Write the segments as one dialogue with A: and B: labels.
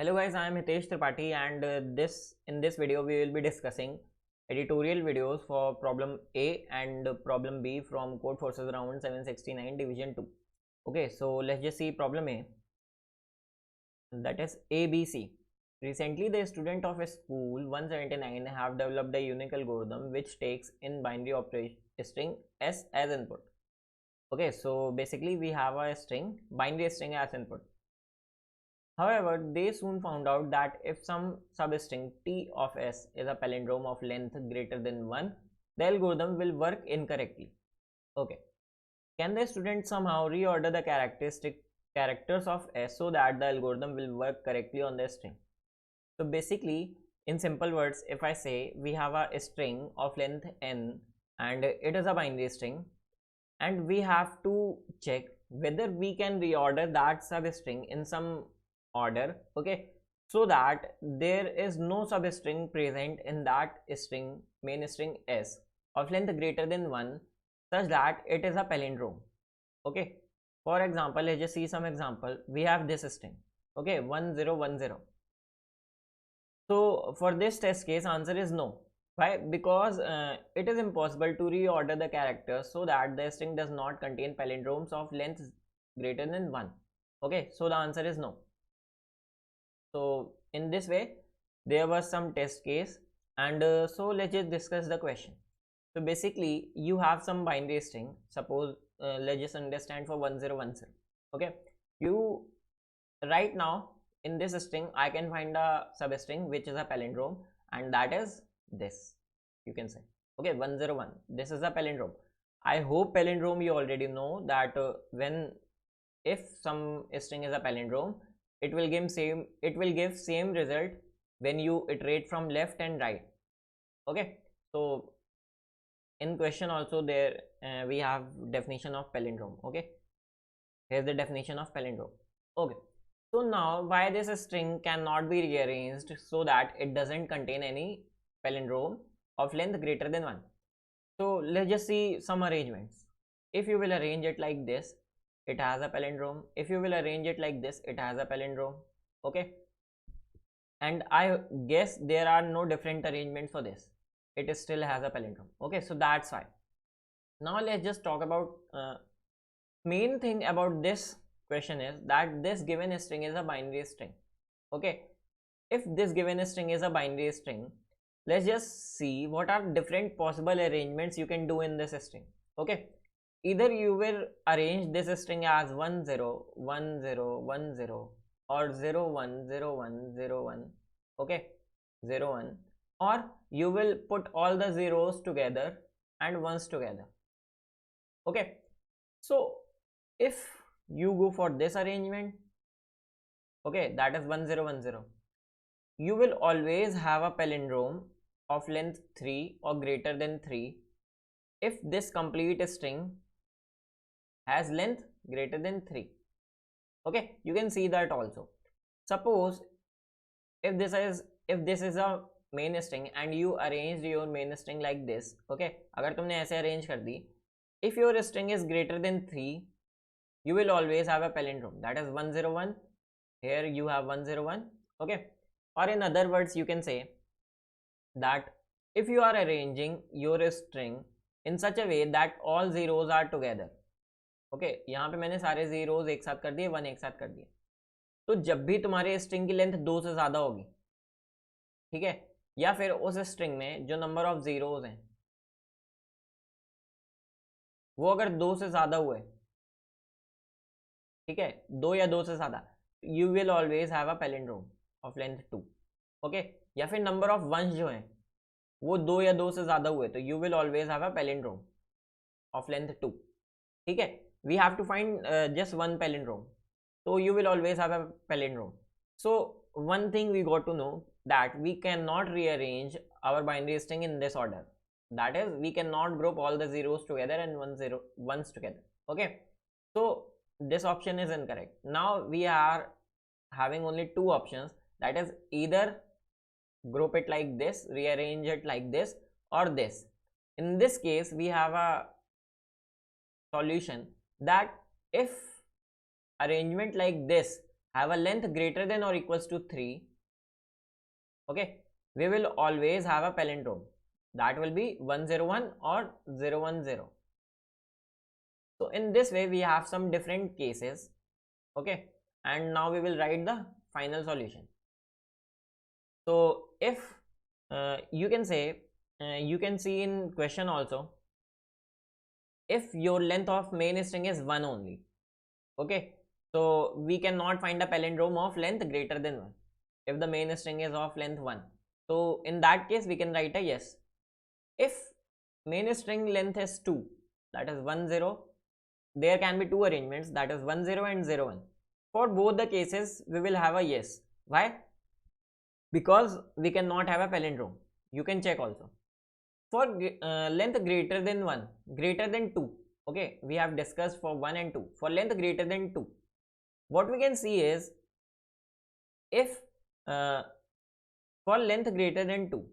A: Hello guys, I am Hitesh Tripathi and in this video we will be discussing editorial videos for problem A and problem B from Code Forces round 769 division 2. Okay, so let's just see problem A, that is ABC. Recently the student of a school 179 have developed a unique algorithm which takes in binary operation string S as input. Okay, so basically we have a binary string as input. However, they soon found out that if some substring T of S is a palindrome of length greater than 1, the algorithm will work incorrectly. Okay. Can the student somehow reorder the characters of S so that the algorithm will work correctly on the string? So basically, in simple words, if I say we have a string of length n and it is a binary string, and we have to check whether we can reorder that substring in some order, okay, so that there is no substring present in that string main string S of length greater than 1 such that it is a palindrome. Okay, for example, let's just see some example. We have this string, okay, 1010. So for this test case, answer is no. Why? Because it is impossible to reorder the characters so that the string does not contain palindromes of length greater than 1. Okay, so the answer is no. So in this way there was some test case, and so let's just discuss the question. So basically you have some binary string, suppose let's just understand for 1010. Okay, you right now in this string I can find a substring which is a palindrome, and that is this, you can say, okay, 101. This is a palindrome. I hope palindrome you already know that when if some string is a palindrome, it will give same result when you iterate from left and right. Okay, so in question also there we have definition of palindrome. Okay, here's the definition of palindrome. Okay, so now why this string cannot be rearranged so that it doesn't contain any palindrome of length greater than 1. So let's just see some arrangements. If you will arrange it like this, it has a palindrome. If you will arrange it like this, it has a palindrome. Okay, and I guess there are no different arrangements for this. It still has a palindrome. Okay, so that's why. Now let's just talk about main thing about this question is that this given string is a binary string. Okay, if this given string is a binary string, let's just see what are different possible arrangements you can do in this string. Okay, either you will arrange this string as 1 0 1 0 1 0 or 0 1 0 1 0 1, okay, 0 1, or you will put all the zeros together and ones together. Okay, so if you go for this arrangement, okay, that is 1 0 1 0, you will always have a palindrome of length 3 or greater than 3 if this complete string has length greater than 3. Okay, you can see that also. Suppose if this is a main string and you arranged your main string like this, okay, अगर तुमने ऐसे arrange कर दी, if your string is greater than 3, you will always have a palindrome, that is 101. Here you have 101. Okay, or in other words you can say that if you are arranging your string in such a way that all zeros are together, okay यहाँ पे मैंने सारे zeros एक साथ कर दिए, 1 एक साथ कर दिए, तो जब भी तुम्हारे स्ट्रिंग की लेंथ 2 से ज़्यादा होगी, ठीक है, या फिर उस स्ट्रिंग में जो नंबर ऑफ जीरोज हैं वो अगर 2 से ज़्यादा हुए, ठीक है, 2 या 2 से ज़्यादा, you will always have a palindrome of length 2. Okay, या फिर नंबर ऑफ वंस जो हैं वो 2 या 2 से ज़्यादा हुए तो you will always have a palindrome of length 2. ठीक है, we have to find just one palindrome, so you will always have a palindrome. So one thing we got to know that we cannot rearrange our binary string in this order, that is we cannot group all the zeros together and ones together. Okay, so this option is incorrect. Now we are having only two options, that is either group it like this, rearrange it like this, or this. In this case we have a solution that if arrangement like this have a length greater than or equals to 3, okay, we will always have a palindrome. That will be 101 or 010. So in this way we have some different cases, okay, and now we will write the final solution. So if you can say, you can see in question also, if your length of main string is 1 only, okay, so we cannot find a palindrome of length greater than 1 if the main string is of length 1. So in that case we can write a yes. If main string length is 2, that is 10, there can be two arrangements, that is 10 and 01. For both the cases we will have a yes. Why? Because we cannot have a palindrome. You can check also. For length greater than 1, greater than 2, okay, we have discussed for 1 and 2. For length greater than 2, what we can see is, if for length greater than 2,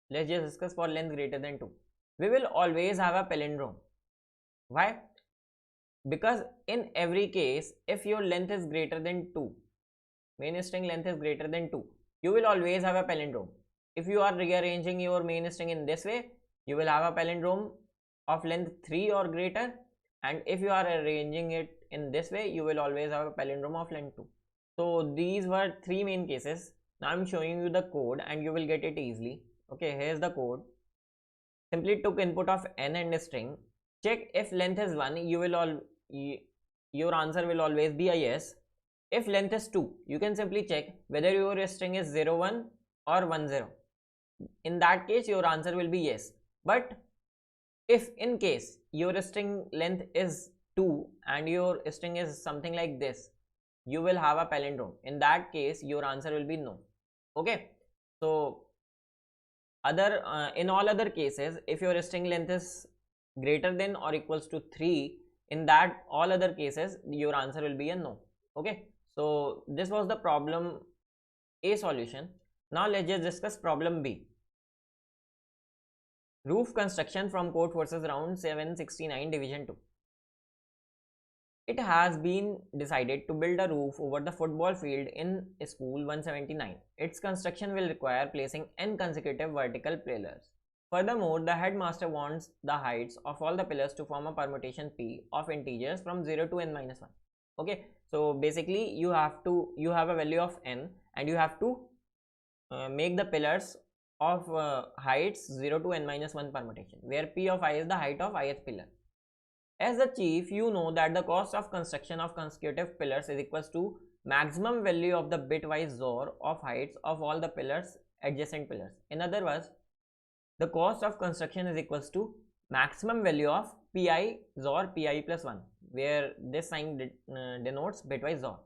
A: let's just discuss for length greater than 2, we will always have a palindrome. Why? Because in every case, if your length is greater than 2, main string length is greater than 2, you will always have a palindrome. If you are rearranging your main string in this way, you will have a palindrome of length 3 or greater, and if you are arranging it in this way, you will always have a palindrome of length 2. So these were three main cases. Now I'm showing you the code and you will get it easily. Okay, here's the code. Simply took input of n and a string. Check if length is 1, your answer will always be a yes. If length is 2, you can simply check whether your string is 01 or 10. In that case your answer will be yes. But if in case your string length is 2 and your string is something like this, you will have a palindrome. In that case your answer will be no. Okay, so in all other cases, if your string length is greater than or equals to 3, in that all other cases your answer will be a no. Okay, so this was the problem A solution. Now let's just discuss problem B. Roof construction from Codeforces round 769 division 2. It has been decided to build a roof over the football field in school 179. Its construction will require placing n consecutive vertical pillars. Furthermore, the headmaster wants the heights of all the pillars to form a permutation P of integers from 0 to n minus 1. Okay, so basically you have a value of n and you have to make the pillars of heights 0 to n minus 1 permutation, where P of I is the height of ith pillar. As the chief, you know that the cost of construction of consecutive pillars is equals to maximum value of the bitwise XOR of heights of all the pillars, adjacent pillars. In other words, the cost of construction is equals to maximum value of Pi XOR Pi plus 1, where this sign denotes bitwise XOR.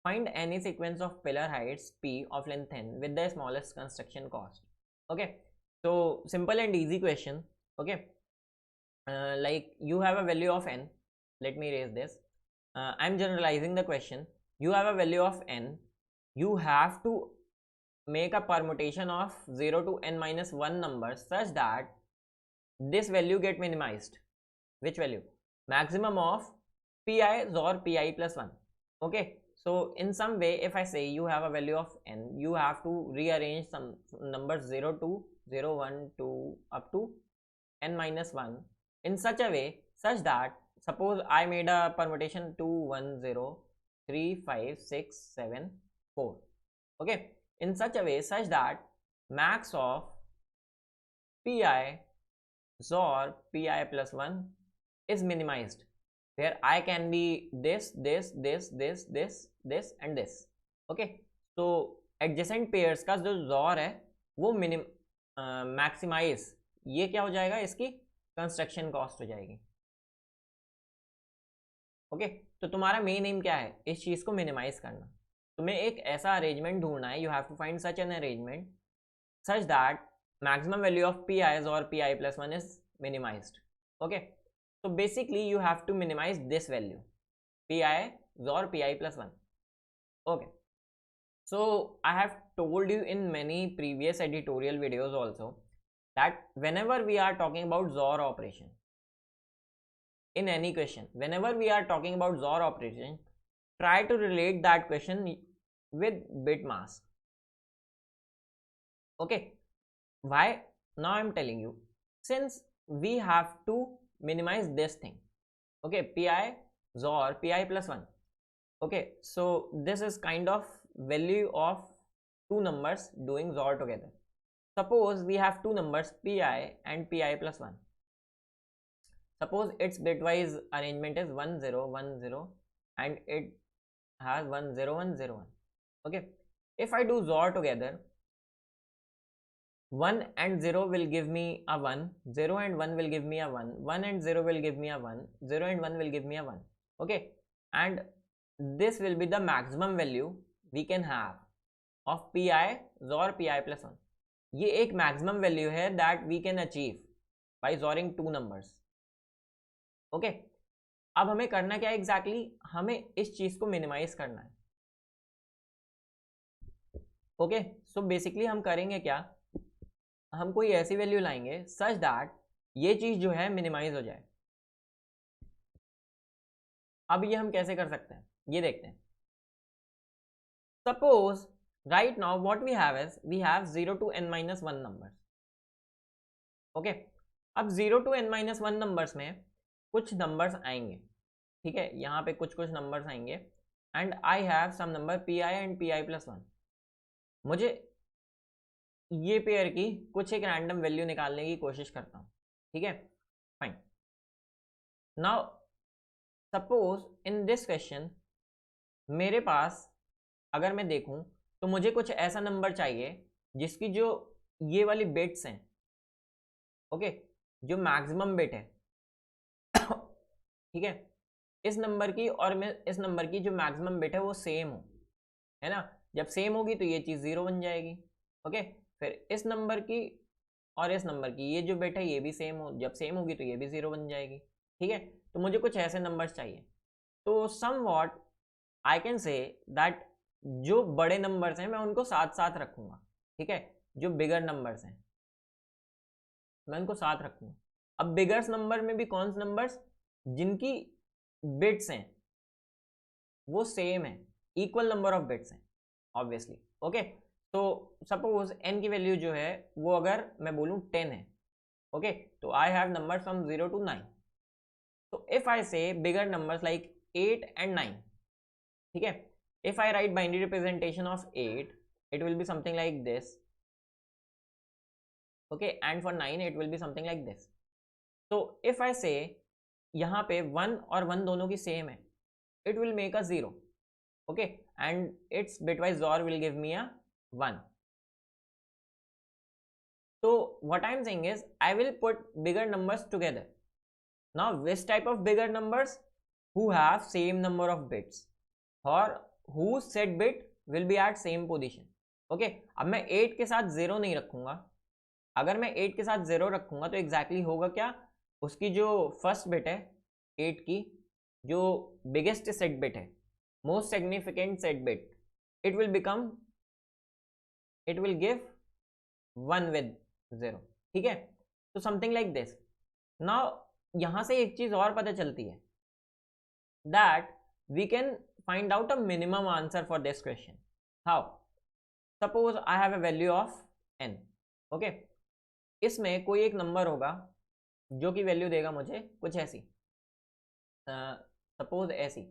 A: Find any sequence of pillar heights P of length n with the smallest construction cost. Okay, so simple and easy question. Okay, like you have a value of n. Let me erase this. I'm generalizing the question. You have a value of n. You have to make a permutation of 0 to n minus 1 numbers such that this value get minimized. Which value? Maximum of Pi XOR Pi plus 1. Okay, so in some way, if I say you have a value of n, you have to rearrange some numbers 0 to 0, 1, 2 up to n minus 1 in such a way such that, suppose I made a permutation 2, 1, 0, 3, 5, 6, 7, 4. Okay, in such a way such that max of Pi XOR Pi plus 1 is minimized, where I can be this and this. Okay, so adjacent pairs का जो XOR है वो maximize, ये क्या हो जाएगा, इसकी construction cost हो जाएगी. ओके, तो तुम्हारा मेन एम क्या है, इस चीज को मिनिमाइज करना. तुम्हें एक ऐसा अरेंजमेंट ढूंढना है. You have to find such an arrangement such that maximum value of P I और P I plus 1 is minimized. Okay, so basically you have to minimize this value pi XOR pi plus 1. Okay, so I have told you in many previous editorial videos also that whenever we are talking about XOR operation in any question, whenever we are talking about XOR operation, try to relate that question with bit mask. Okay, why? Now I'm telling you, since we have to minimize this thing, okay, pi XOR pi plus 1. Okay, so this is kind of value of two numbers doing XOR together. Suppose we have two numbers pi and pi plus 1. Suppose its bitwise arrangement is 1 0 1 0 and it has 1 0 1 0 1. Okay, if I do XOR together, 1 and 0 will give me a 1, 0 and 1 will give me a 1, 1 and 0 will give me a 1, 0 and 1 will give me a 1. Okay, and this will be the maximum value we can have of pi XOR pi plus 1. ये एक maximum value है that we can achieve by XORing two numbers. Okay, अब हमें करना क्या है exactly? हमें इस चीज को मिनिमाइज करना है. ओके, सो बेसिकली हम करेंगे क्या, हम कोई ऐसी वैल्यू लाएंगे सच दैट ये चीज जो है मिनिमाइज हो जाए. अब ये हम कैसे कर सकते हैं ये देखते हैं. Suppose right now what we have is we have 0 to n-1 numbers. Okay, अब 0 to n-1 नंबर्स में कुछ नंबर्स आएंगे, ठीक है, यहाँ पे कुछ नंबर्स आएंगे and I have some number P I and P I plus 1. मुझे ये पेयर की कुछ एक रैंडम वैल्यू निकालने की कोशिश करता हूँ, ठीक है, fine. Now suppose in this question मेरे पास अगर मैं देखूं तो मुझे कुछ ऐसा नंबर चाहिए जिसकी जो ये वाली बिट्स हैं, ओके, जो मैक्सिमम बिट है, ठीक है, इस नंबर की और मैं इस नंबर की जो मैक्सिमम बिट है वो सेम हो, है ना. जब सेम होगी तो ये चीज़ 0 बन जाएगी. ओके, फिर इस नंबर की और इस नंबर की ये जो बिट है ये भी सेम हो, जब सेम होगी तो ये भी 0 बन जाएगी. ठीक है, तो मुझे कुछ ऐसे नंबर्स चाहिए. तो somewhat I can say that जो बड़े नंबर्स हैं मैं उनको साथ साथ रखूँगा, ठीक है, जो बिगर नंबर्स हैं मैं उनको साथ रखूँगा. अब बिगर्स नंबर में भी कौन से नंबर्स जिनकी बिट्स हैं वो सेम है, इक्वल नंबर ऑफ बिट्स हैं ऑब्वियसली. ओके, तो सपोज n की वैल्यू जो है वो अगर मैं बोलूँ 10 है, ओके, तो I have number from 0 to 9. तो इफ आई से बिगर नंबर्स लाइक 8 and 9, ठीक है, if I write binary representation of 8 it will be something like this, okay, and for 9 it will be something like this. So if I say यहाँ पे 1 और 1 दोनों की same है, it will make a 0, okay, and its bitwise XOR will give me a 1. So what I am saying is I will put bigger numbers together. Now which type of bigger numbers? Who have same number of bits or whose set bit will be at same position. Okay, अब मैं 8 के साथ 0 नहीं रखूंगा. अगर मैं 8 के साथ 0 रखूंगा तो एग्जैक्टली होगा क्या, उसकी जो फर्स्ट बिट है 8 की, जो बिगेस्ट सेट बिट है, most significant set bit, it will give 1 with 0. ठीक है, तो समथिंग लाइक दिस. नाउ यहां से एक चीज और पता चलती है that we can find out a minimum answer for this question. How? Suppose I have a value of n. Okay, इसमें कोई एक नंबर होगा जो कि वैल्यू देगा मुझे कुछ ऐसी, सपोज ऐसी,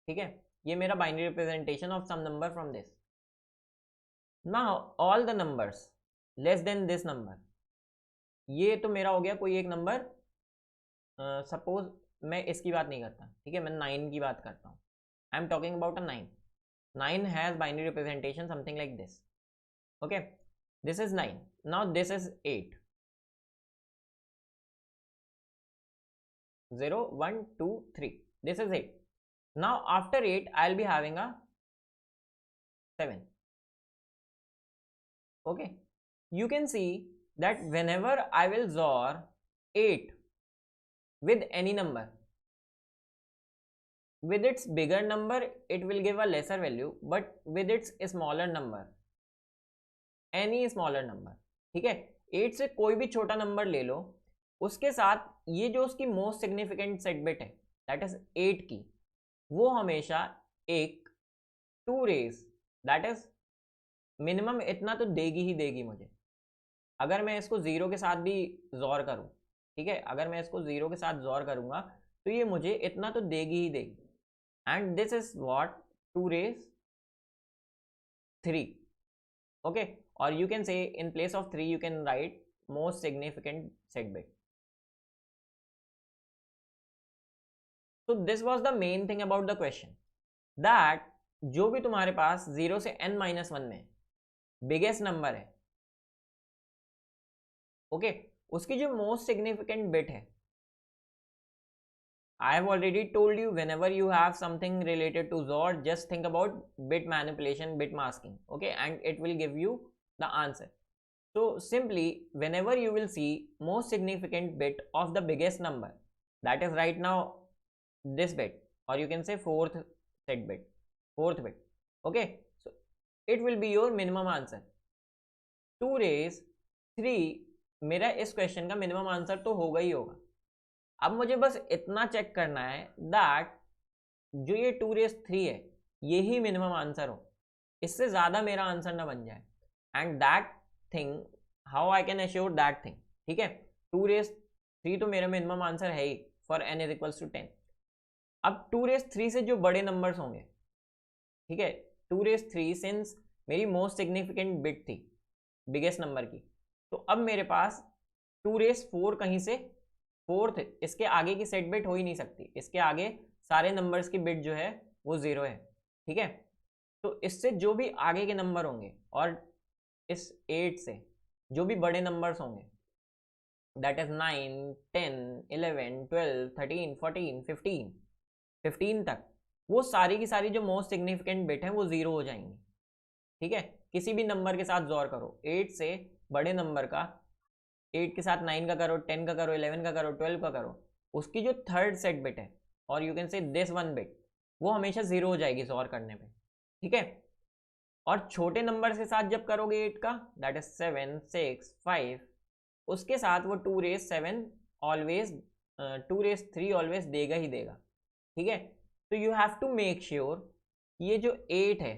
A: ठीक है, ये मेरा binary representation of some number from this. Now all the numbers less than this number, ये तो मेरा हो गया कोई एक नंबर. सपोज मैं इसकी बात नहीं करता, ठीक है, मैं 9 की बात करता हूँ. I am talking about a 9. 9 has binary representation something like this. Okay, this is 9. Now this is 8. 0 1 2 3. This is 8. Now after 8 I'll be having a 7. Okay, you can see that whenever I will XOR 8 with any number, with its bigger number it will give a lesser value, but with its smaller number, any smaller number, ठीक है, 8 से कोई भी छोटा number ले लो, उसके साथ ये जो उसकी मोस्ट सिग्निफिकेंट सेट बिट है दैट इज 8 की, वो हमेशा एक 2 रेज, दैट इज मिनिमम इतना तो देगी ही देगी मुझे। अगर मैं इसको 0 के साथ भी जोर करूँ, ठीक है, अगर मैं इसको 0 के साथ जोर करूँगा तो ये मुझे इतना तो देगी ही देगी। And this is what 2 raise 3, okay, or you can say in place of 3 you can write most significant set bit. So this was the main thing about the question, that जो भी तुम्हारे पास 0 से n-1 में biggest number है, okay, उसकी जो most significant bit है, I have already told you whenever you have something related to XOR, just think about bit manipulation, bit masking, okay, and it will give you the answer. So simply whenever you will see most significant bit of the biggest number, that is right now this bit, or you can say fourth set bit, fourth bit, okay, so it will be your minimum answer. 2 raise 3 मेरा इस question का minimum answer तो होगा ही होगा। अब मुझे बस इतना चेक करना है दैट जो ये 2 रेज 3 है ये ही मिनिमम आंसर हो, इससे ज़्यादा मेरा आंसर ना बन जाए। And that thing how I can assure that thing, ठीक है, 2 रेज 3 तो मेरा मिनिमम आंसर है ही for n is equals to 10। अब 2 रेज 3 से जो बड़े नंबर्स होंगे, ठीक है, 2 रेज 3 सिंस मेरी मोस्ट सिग्निफिकेंट बिट थी बिगेस्ट नंबर की, तो अब मेरे पास 2 रेज 4 कहीं से फोर्थ, इसके आगे की सेट बिट हो ही नहीं सकती, इसके आगे सारे नंबर्स की बिट जो है वो 0 है, ठीक है। तो इससे जो भी आगे के नंबर होंगे और इस 8 से जो भी बड़े नंबर्स होंगे, दैट इज 9, 10, 11, 12, 13, 14, 15 तक, वो सारी की सारी जो मोस्ट सिग्निफिकेंट बिट है वो 0 हो जाएंगी, ठीक है। किसी भी नंबर के साथ जोर करो, 8 से बड़े नंबर का, 8 के साथ 9 का करो, 10 का करो, 11 का करो, 12 का करो, उसकी जो थर्ड सेट बिट है और you can say this one bit, वो हमेशा 0 हो जाएगी जोर करने पे, ठीक है। और छोटे नंबर के साथ जब करोगे 8 का, दैट इज 7, 6, 5, उसके साथ वो 2 रेज 7 ऑलवेज, 2 रेज 3 ऑलवेज देगा ही देगा, ठीक है। तो you have to make sure ये जो 8 है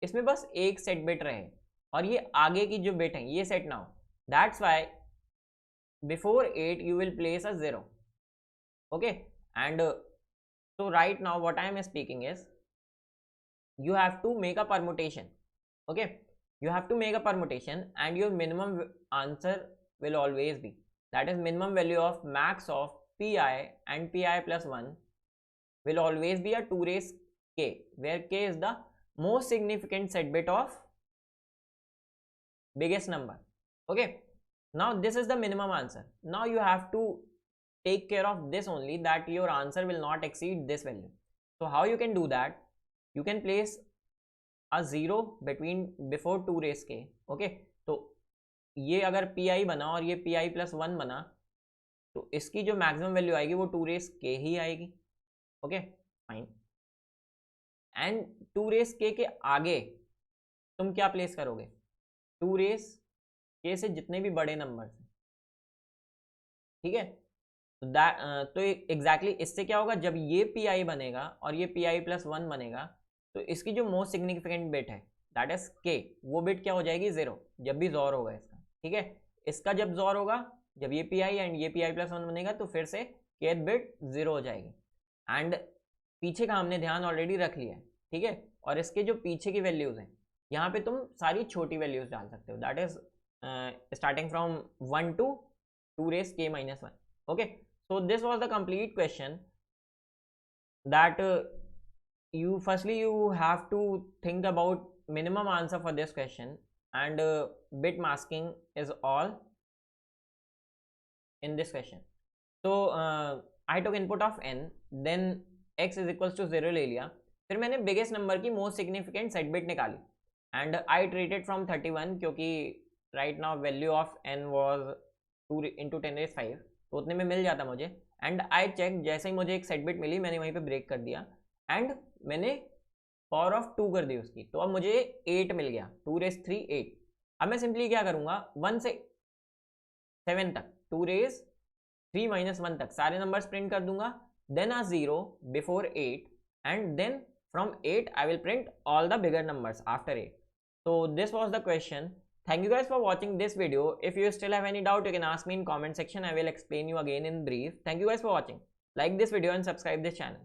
A: इसमें बस एक सेट बिट रहे और ये आगे की जो बिट है ये सेट ना हो। That's why before 8 you will place a 0, okay, and so right now what I am speaking is you have to make a permutation, okay, you have to make a permutation and your minimum answer will always be, that is minimum value of max of pi and pi plus 1 will always be a 2 raise k, where k is the most significant set bit of biggest number, okay. Now this is the minimum answer. Now you have to take care of this only, that your answer will not exceed this value. So how you can do that, you can place a 0 between before 2 raise k, okay, तो ये अगर pi बना और ये pi plus 1 बना तो इसकी जो मैक्सिमम वैल्यू आएगी वो 2 रेस k ही आएगी, okay fine. And 2 raise k के आगे तुम क्या प्लेस करोगे, 2 रेस k से जितने भी बड़े नंबर हैं, ठीक है। तो एग्जैक्टली इससे क्या होगा, जब ये pi बनेगा और ये pi plus 1 बनेगा तो इसकी जो मोस्ट सिग्निफिकेंट बिट है दैट इज k, वो बिट क्या हो जाएगी 0 जब भी जोर होगा इसका, ठीक है। इसका जब जोर होगा, जब ये pi एंड ये pi plus 1 बनेगा तो फिर से k बिट 0 हो जाएगी। एंड पीछे का हमने ध्यान ऑलरेडी रख लिया है, ठीक है। और इसके जो पीछे की वैल्यूज हैं यहाँ पे तुम सारी छोटी वैल्यूज डाल सकते हो, that is starting from 1 to 2 raise k minus 1, okay. So this was the complete question, that you firstly you have to think about minimum answer for this question, and bit masking is all in this question. So I took input of n, then x is equals to 0 ले लिया, फिर मैंने biggest number की most significant set bit निकाली and I treated from 31, क्योंकि right now value of n was 2 into 10 raised 5, तो उतने में मिल जाता मुझे। एंड आई चेक, जैसे ही मुझे एक सेट बिट मिली मैंने वहीं पे ब्रेक कर दिया एंड मैंने पावर ऑफ 2 कर दी उसकी, तो अब मुझे 8 मिल गया, 2 raised 3 8। अब मैं सिंपली क्या करूँगा, 1 से 7 तक 2 raised 3 - 1 तक सारे नंबर्स प्रिंट कर दूंगा, then a 0 before 8 and then From 8 I will print all the bigger numbers after 8. So this was the question. Thank you guys for watching this video. If you still have any doubt, you can ask me in comment section. I will explain you again in brief. Thank you guys for watching. Like this video and subscribe this channel.